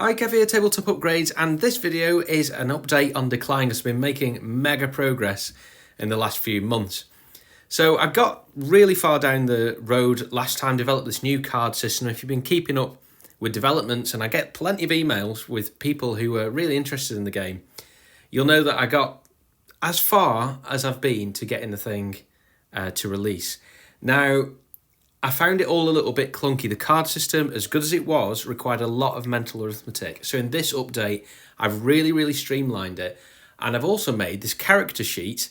Hi, Kev here, Tabletop Upgrades, and this video is an update on Decline. It's been making mega progress in the last few months. So I got really far down the road last time, developed this new card system. If you've been keeping up with developments, and I get plenty of emails with people who are really interested in the game, you'll know that I got as far as I've been to getting the thing to release. Now, I found it all a little bit clunky. The card system, as good as it was, required a lot of mental arithmetic. So in this update, I've really streamlined it. And I've also made this character sheet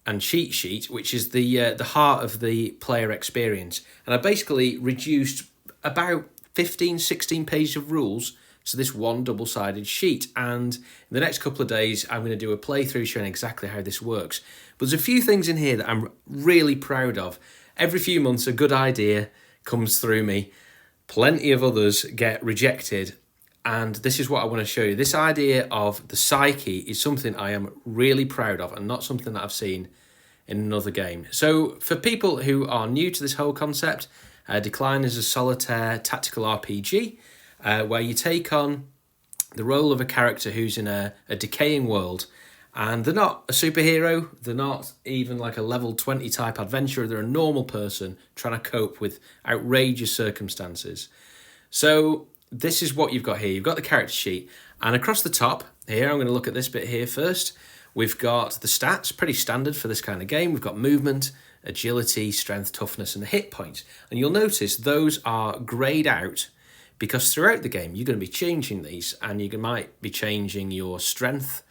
and cheat sheet, which is the heart of the player experience. And I basically reduced about 15, 16 pages of rules to this one double-sided sheet. And in the next couple of days, I'm going to do a playthrough showing exactly how this works. But there's a few things in here that I'm really proud of. Every few months, a good idea comes through me. Plenty of others get rejected. And this is what I want to show you. This idea of the psyche is something I am really proud of and not something that I've seen in another game. So for people who are new to this whole concept, Decline is a solitaire tactical RPG where you take on the role of a character who's in a decaying world. And they're not a superhero, they're not even like a level 20 type adventurer, they're a normal person trying to cope with outrageous circumstances. So this is what you've got here. You've got the character sheet, and across the top here, I'm going to look at this bit here first. We've got the stats, pretty standard for this kind of game. We've got movement, agility, strength, toughness, and the hit points. And you'll notice those are grayed out because throughout the game, you're going to be changing these, and you might be changing your strength,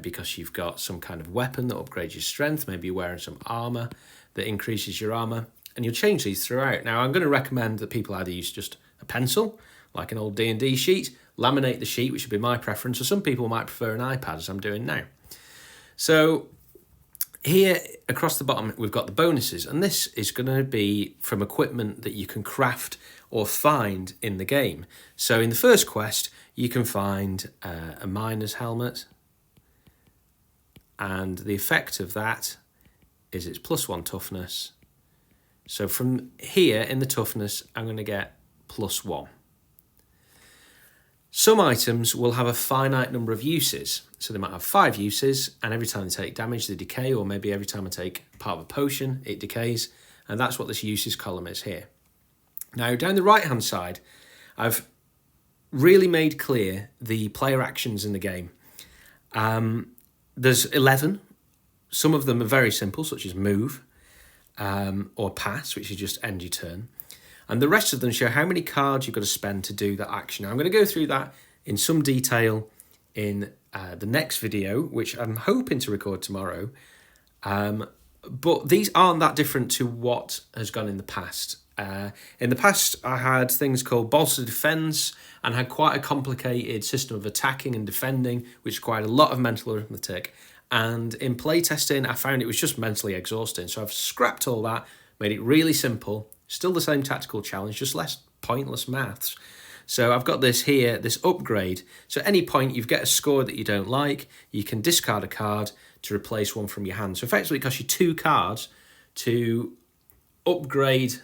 because you've got some kind of weapon that upgrades your strength. Maybe you're wearing some armour that increases your armour. And you'll change these throughout. Now, I'm going to recommend that people either use just a pencil, like an old D&D sheet, laminate the sheet, which would be my preference, or some people might prefer an iPad, as I'm doing now. So here, across the bottom, we've got the bonuses. And this is going to be from equipment that you can craft or find in the game. So in the first quest, you can find a miner's helmet. And the effect of that is it's +1 toughness. So from here in the toughness, I'm going to get +1. Some items will have a finite number of uses. So they might have 5 uses, and every time they take damage, they decay, or maybe every time I take part of a potion, it decays. And that's what this uses column is here. Now, down the right-hand side, I've really made clear the player actions in the game. There's 11. Some of them are very simple, such as move or pass, which is just end your turn. And the rest of them show how many cards you've got to spend to do that action. Now, I'm going to go through that in some detail in the next video, which I'm hoping to record tomorrow. But these aren't that different to what has gone in the past. In the past, I had things called bolster defense and had quite a complicated system of attacking and defending, which required a lot of mental arithmetic. And in playtesting, I found it was just mentally exhausting. So I've scrapped all that, made it really simple, still the same tactical challenge, just less pointless maths. So I've got this here, this upgrade. So at any point you get a score that you don't like, you can discard a card to replace one from your hand. So effectively it costs you 2 cards to upgrade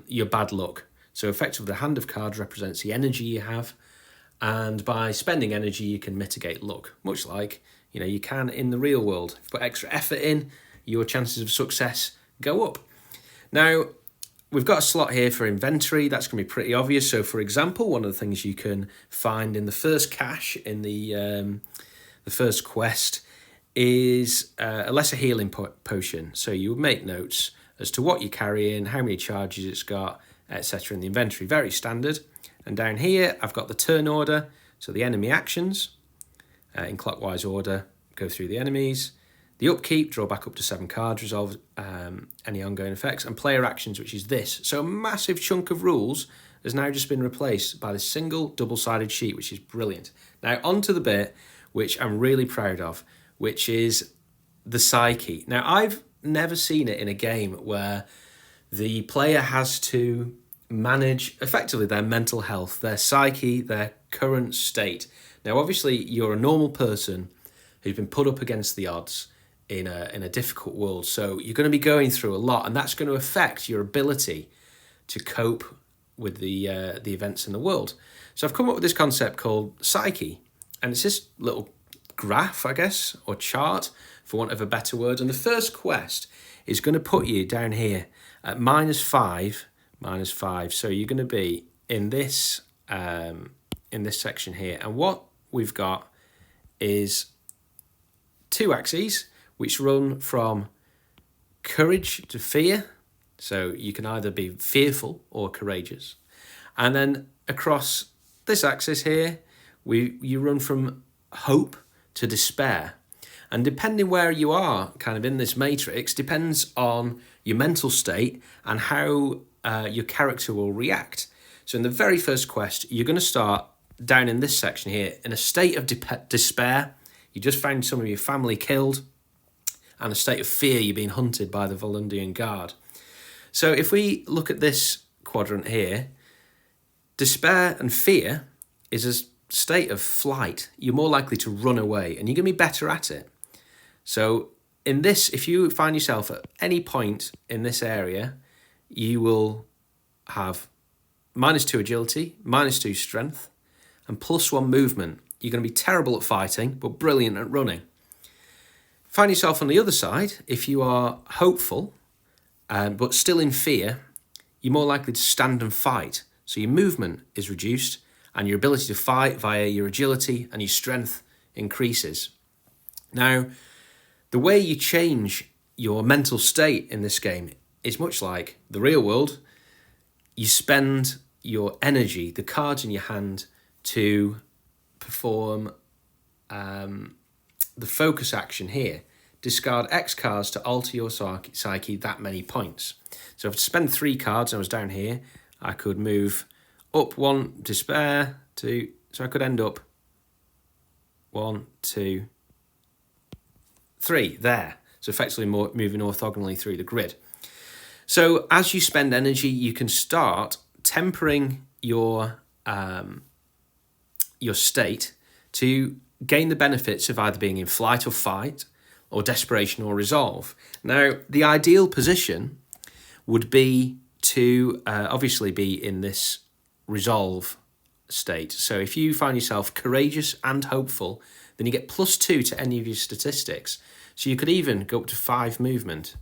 your bad luck. So effectively the hand of cards represents the energy you have, and by spending energy you can mitigate luck, much like you can in the real world. If you put extra effort in, your chances of success go up. Now, we've got a slot here for inventory. That's going to be pretty obvious. So for example, one of the things you can find in the first cache in the first quest is a lesser healing potion. So you would make notes as to what you're carrying, how many charges it's got, etc. in the inventory. Very standard. And down here, I've got the turn order, so the enemy actions, in clockwise order, go through the enemies. The upkeep, draw back up to 7 cards, resolve any ongoing effects, and player actions, which is this. So a massive chunk of rules has now just been replaced by this single double-sided sheet, which is brilliant. Now, on to the bit which I'm really proud of, which is the psyche. Now, I've never seen it in a game where the player has to manage effectively their mental health, their psyche, their current state. Now, obviously, you're a normal person who's been put up against the odds in a difficult world, so you're going to be going through a lot, and that's going to affect your ability to cope with the events in the world. So I've come up with this concept called psyche, and it's this little graph, I guess, or chart, for want of a better word. And the first quest is going to put you down here at -5, -5. So you're going to be in this section here. And what we've got is 2 axes which run from courage to fear. So you can either be fearful or courageous. And then across this axis here, you run from hope to despair. And depending where you are kind of in this matrix depends on your mental state and how your character will react. So in the very first quest, you're going to start down in this section here in a state of despair. You just found some of your family killed, and a state of fear, you're being hunted by the Volundian Guard. So if we look at this quadrant here, despair and fear is a state of flight. You're more likely to run away, and you're going to be better at it. So in this, if you find yourself at any point in this area, you will have -2 agility, -2 strength, and +1 movement. You're going to be terrible at fighting, but brilliant at running. Find yourself on the other side, if you are hopeful, but still in fear, you're more likely to stand and fight. So your movement is reduced, and your ability to fight via your agility and your strength increases. Now, the way you change your mental state in this game is much like the real world. You spend your energy, the cards in your hand, to perform the focus action here. Discard X cards to alter your psyche that many points. So if I spend 3 cards, I was down here, I could move up 1, despair, 2, so I could end up 1, 2, 3 there. So effectively moving orthogonally through the grid. So as you spend energy, you can start tempering your state to gain the benefits of either being in flight or fight, or desperation or resolve. Now, the ideal position would be to obviously be in this resolve state. So if you find yourself courageous and hopeful, then you get +2 to any of your statistics. So you could even go up to 5 movement,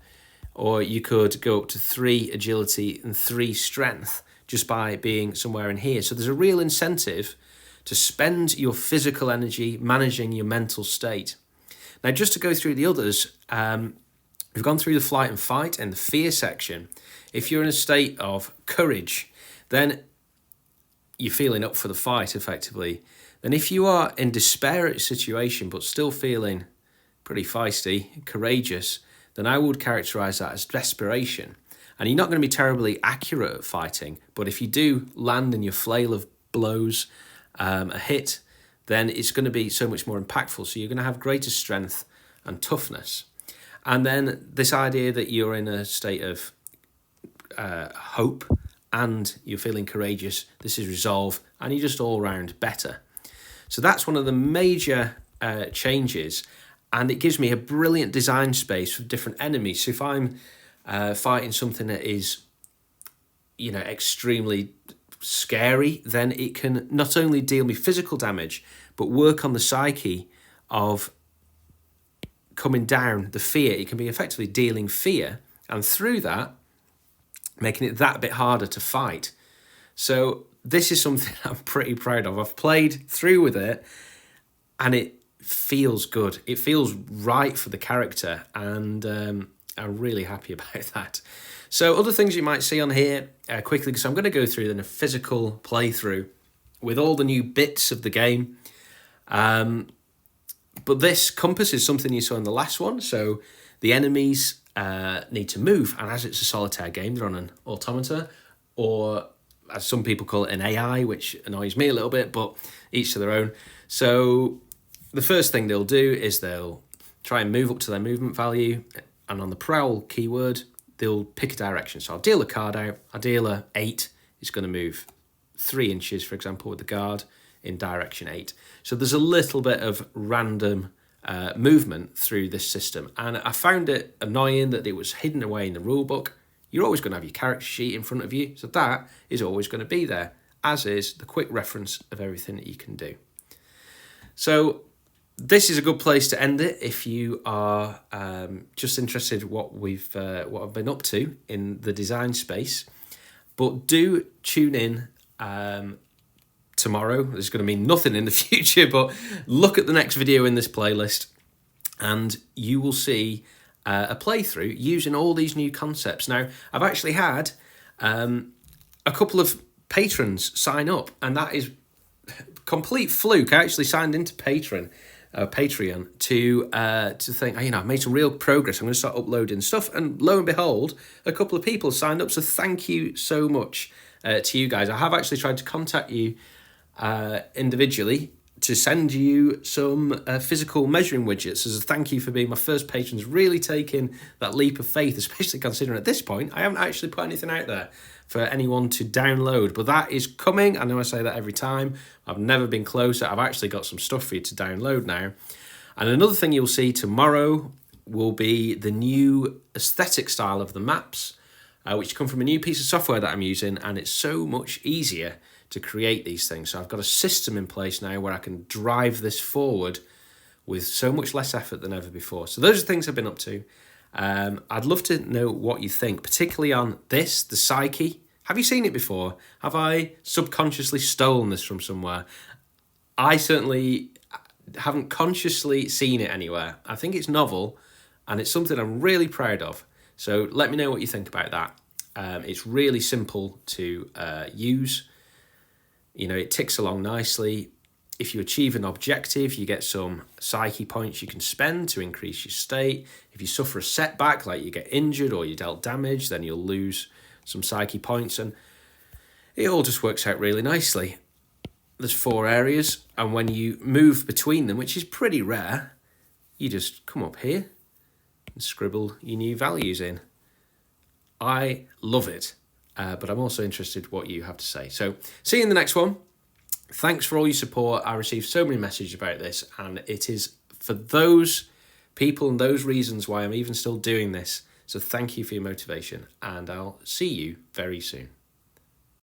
or you could go up to 3 agility and 3 strength just by being somewhere in here. So there's a real incentive to spend your physical energy managing your mental state. Now, just to go through the others, we've gone through the flight and fight and the fear section. If you're in a state of courage, then you're feeling up for the fight, effectively. Then if you are in despair at your situation, but still feeling pretty feisty, courageous, then I would characterise that as desperation. And you're not going to be terribly accurate at fighting, but if you do land in your flail of blows, a hit, then it's going to be so much more impactful. So you're going to have greater strength and toughness. And then this idea that you're in a state of hope and you're feeling courageous, this is resolve, and you're just all round better. So that's one of the major changes, and it gives me a brilliant design space for different enemies. So if I'm fighting something that is, extremely scary, then it can not only deal me physical damage, but work on the psyche of coming down the fear. It can be effectively dealing fear, and through that, making it that bit harder to fight. So this is something I'm pretty proud of. I've played through with it, and it feels good. It feels right for the character, and I'm really happy about that. So other things you might see on here quickly, because I'm going to go through in a physical playthrough with all the new bits of the game. But this compass is something you saw in the last one. So the enemies need to move, and as it's a solitaire game, they're on an automata, or as some people call it, an AI, which annoys me a little bit, but each to their own. So the first thing they'll do is they'll try and move up to their movement value, and on the prowl keyword, they'll pick a direction. So I'll deal a card out. I deal a 8. It's going to move 3 inches, for example, with the guard in direction 8. So there's a little bit of random movement through this system. And I found it annoying that it was hidden away in the rule book. you're always going to have your character sheet in front of you. So that is always going to be there, as is the quick reference of everything that you can do. So this is a good place to end it if you are just interested in what I've been up to in the design space. But do tune in tomorrow. There's going to be nothing in the future, but look at the next video in this playlist and you will see a playthrough using all these new concepts. Now, I've actually had a couple of patrons sign up, and that is complete fluke. I actually signed into Patreon to think, I've made some real progress. I'm going to start uploading stuff, and lo and behold, a couple of people signed up. So thank you so much to you guys. I have actually tried to contact you individually to send you some physical measuring widgets as a thank you for being my first patrons, really taking that leap of faith, especially considering at this point I haven't actually put anything out there for anyone to download, but that is coming. I know I say that every time. I've never been closer. I've actually got some stuff for you to download now. And another thing you'll see tomorrow will be the new aesthetic style of the maps, which come from a new piece of software that I'm using, and it's so much easier to create these things. So I've got a system in place now where I can drive this forward with so much less effort than ever before. So those are things I've been up to. I'd love to know what you think, particularly on this, the Psyche. Have you seen it before? Have I subconsciously stolen this from somewhere? I certainly haven't consciously seen it anywhere. I think it's novel, and it's something I'm really proud of. So let me know what you think about that. It's really simple to use. It ticks along nicely. If you achieve an objective, you get some psyche points you can spend to increase your state. If you suffer a setback, like you get injured or you dealt damage, then you'll lose some psyche points. And it all just works out really nicely. There's 4 areas, and when you move between them, which is pretty rare, you just come up here and scribble your new values in. I love it. But I'm also interested what you have to say. So see you in the next one. Thanks for all your support. I received so many messages about this, and it is for those people and those reasons why I'm even still doing this. So thank you for your motivation, and I'll see you very soon.